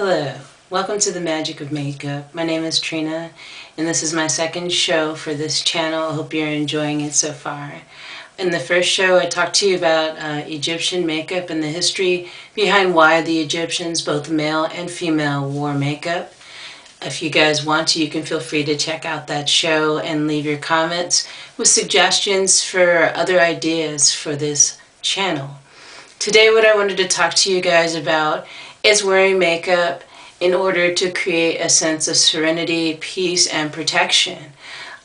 Hello, welcome to the Magic of Makeup. My name is Trina, and this is my second show for this channel. I hope you're enjoying it so far. In the first show, I talked to you about Egyptian makeup and the history behind why the Egyptians, both male and female, wore makeup. If you guys want to, you can feel free to check out that show and leave your comments with suggestions for other ideas for this channel. Today, what I wanted to talk to you guys about is wearing makeup in order to create a sense of serenity, peace, and protection.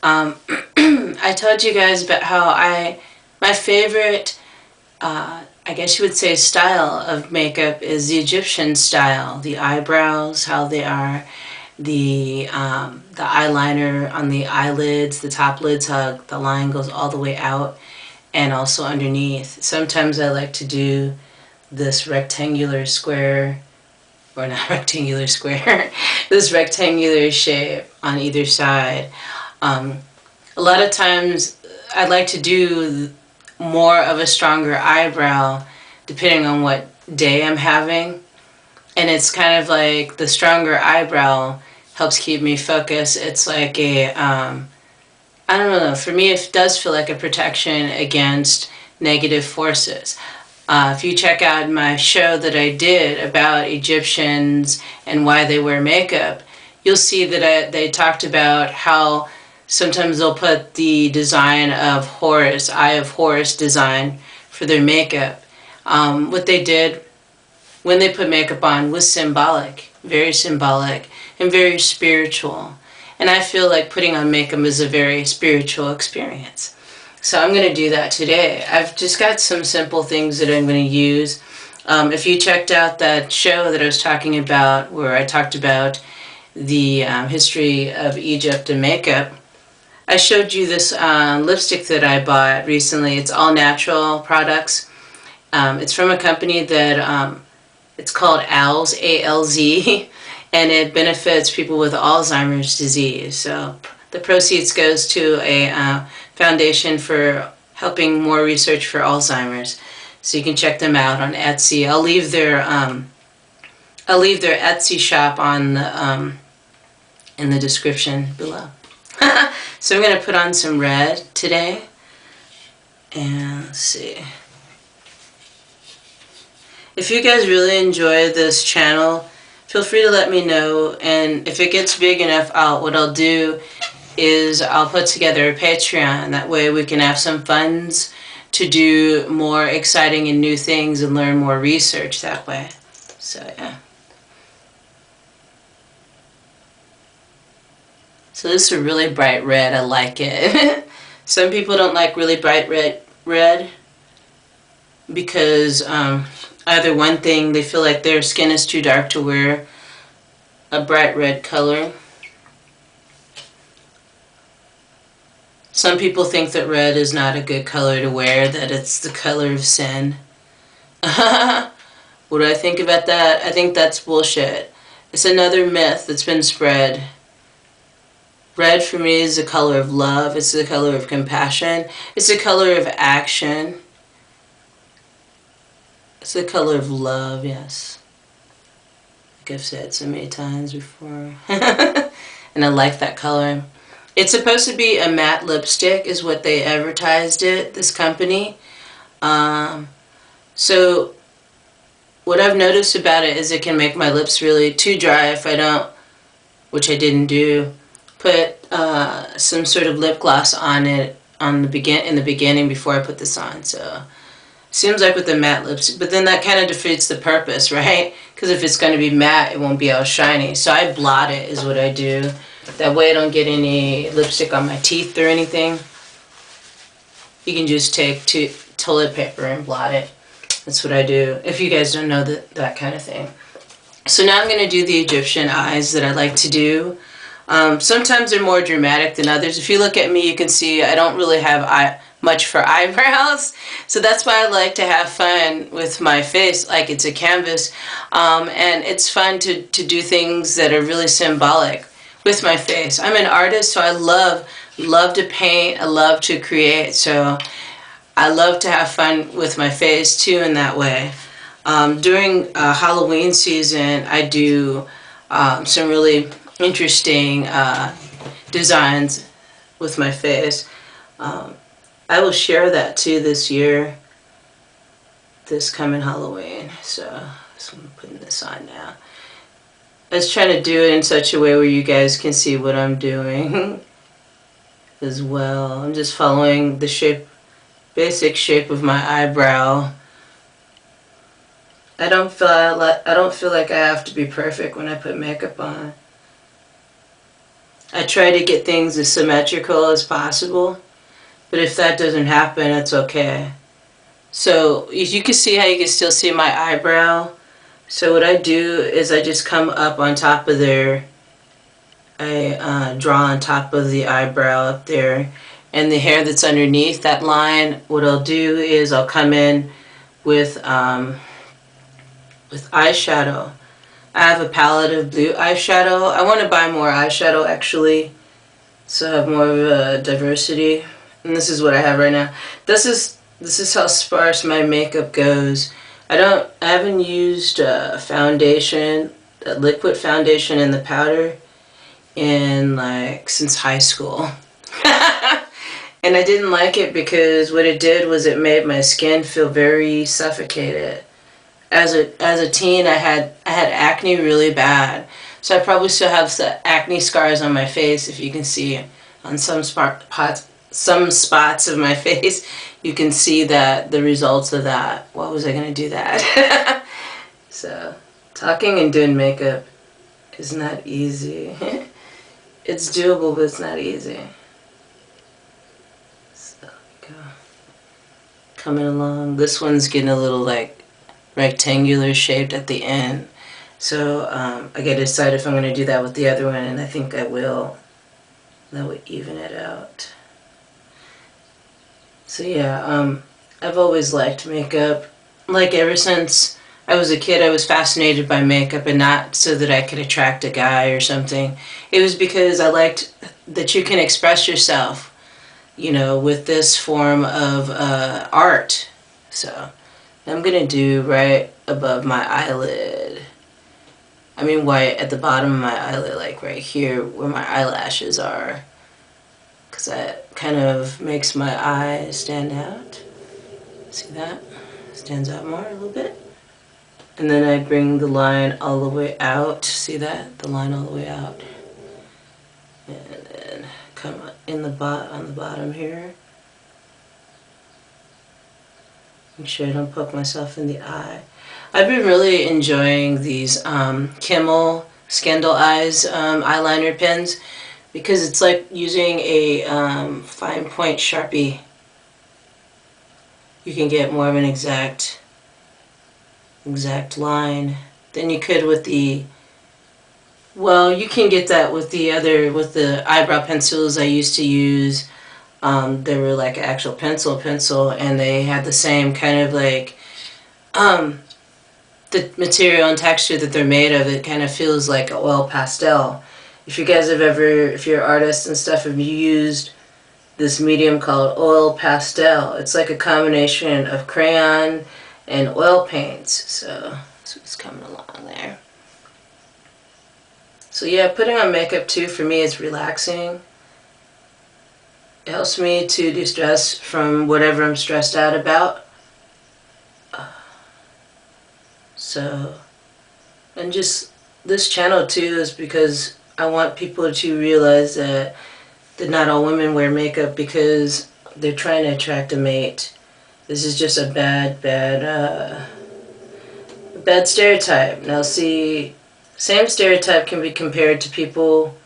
I told you guys about how my favorite, I guess you would say, style of makeup is the Egyptian style. The eyebrows, how they are, the eyeliner on the eyelids, the top lids, how the line goes all the way out, and also underneath. Sometimes I like to do this rectangular square, or not rectangular square, this rectangular shape on either side. A lot of times I like to do more of a stronger eyebrow depending on what day I'm having. And it's kind of like the stronger eyebrow helps keep me focused. It's like a, I don't know, for me it does feel like a protection against negative forces. If you check out my show that I did about Egyptians and why they wear makeup, you'll see that they talked about how sometimes they'll put the design of Horus, Eye of Horus design for their makeup. What they did when they put makeup on was symbolic, and very spiritual. And I feel like putting on makeup is a very spiritual experience. So I'm going to do that today. I've just got some simple things that I'm going to use. If you checked out that show that I was talking about, where I talked about the history of Egypt and makeup, I showed you this lipstick that I bought recently. It's all natural products. It's from a company that it's called ALZ, A-L-Z, and it benefits people with Alzheimer's disease. So the proceeds goes to a foundation for helping more research for Alzheimer's. So you can check them out on Etsy. I'll leave their Etsy shop on the, in the description below. So I'm going to put on some red today. And let's see. If you guys really enjoy this channel, feel free to let me know. And if it gets big enough, what I'll do is I'll put together a Patreon. That way we can have some funds to do more exciting and new things and learn more research that way. So yeah. So this is a really bright red. I like it. Some people don't like really bright red because either one thing, they feel like their skin is too dark to wear a bright red color. Some people think that red is not a good color to wear, that it's the color of sin. What do I think about that? I think that's bullshit. It's another myth that's been spread. Red for me is the color of love. It's the color of compassion. It's the color of action. It's the color of love, yes. Like I've said so many times before. And I like that color. It's supposed to be a matte lipstick is what they advertised it, this company. So what I've noticed about it is it can make my lips really too dry if I don't, which I didn't do, put some sort of lip gloss on it in the beginning before I put this on. So seems like with the matte lipstick, but then that kind of defeats the purpose, right? Because if it's going to be matte, it won't be all shiny. So I blot it is what I do. That way I don't get any lipstick on my teeth or anything. You can just take toilet paper and blot it. That's what I do, if you guys don't know that kind of thing. So now I'm going to do the Egyptian eyes that I like to do. Sometimes they're more dramatic than others. If you look at me, you can see I don't really have much for eyebrows. So that's why I like to have fun with my face, like it's a canvas. And it's fun to do things that are really symbolic with my face. I'm an artist, so I love to paint, I love to create, so I love to have fun with my face too in that way. During Halloween season, I do some really interesting designs with my face. I will share that too this year, this coming Halloween. So I'm putting this on now. I was trying to do it in such a way where you guys can see what I'm doing as well. I'm just following the basic shape of my eyebrow. I don't feel like I have to be perfect when I put makeup on. I try to get things as symmetrical as possible, but if that doesn't happen, it's okay. So you can see how you can still see my eyebrow. So what I do is I just come up on top of there. I draw on top of the eyebrow up there, and the hair that's underneath that line, what I'll do is I'll come in with eyeshadow. I have a palette of blue eyeshadow. I want to buy more eyeshadow actually, so I have more of a diversity. And this is what I have right now. This is how sparse my makeup goes. I haven't used foundation, liquid foundation in the powder in since high school. And I didn't like it because what it did was it made my skin feel very suffocated. As a teen, I had acne really bad, so I probably still have some acne scars on my face. If you can see on some spots of my face, you can see that the results of that. Why was I gonna do that? So, talking and doing makeup is not easy. It's doable, but it's not easy. So, go. Coming along. This one's getting a little rectangular shaped at the end. So I gotta decide if I'm gonna do that with the other one, and I think I will. That would even it out. So yeah, I've always liked makeup. Ever since I was a kid, I was fascinated by makeup, and not so that I could attract a guy or something. It was because I liked that you can express yourself, with this form of art. So I'm gonna do right above my eyelid. I mean, right at the bottom of my eyelid, right here where my eyelashes are, because that kind of makes my eye stand out. See that? Stands out more a little bit. And then I bring the line all the way out. See that? The line all the way out. And then come in on the bottom here. Make sure I don't poke myself in the eye. I've been really enjoying these Kimmel Skindle Eyes eyeliner pens, because it's like using a fine point Sharpie. You can get more of an exact line than you could with the, well, you can get that with the eyebrow pencils I used to use. They were like an actual pencil, and they had the same kind of the material and texture that they're made of. It kind of feels like an oil pastel. If you guys if you're artists and stuff, have you used this medium called oil pastel? It's like a combination of crayon and oil paints. So it's coming along there. So yeah, putting on makeup too, for me, is relaxing. It helps me to de-stress from whatever I'm stressed out about. And just this channel too is because I want people to realize that not all women wear makeup because they're trying to attract a mate. This is just a bad stereotype. Now see, same stereotype can be compared to people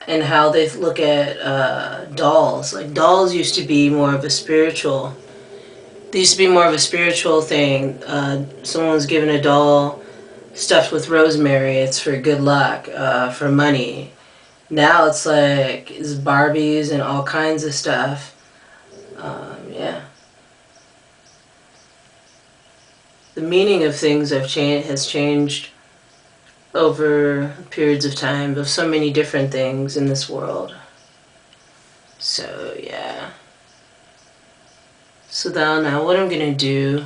and how they look at dolls. Dolls used to be more of a spiritual. They used to be more of a spiritual thing. Someone's given a doll stuffed with rosemary. It's for good luck, for money. Now it's it's Barbies and all kinds of stuff. Yeah. The meaning of things has changed over periods of time, of so many different things in this world. So yeah. So now what I'm gonna do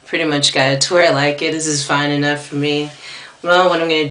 pretty much got it to where I like it. This is fine enough for me. Well, what I'm going to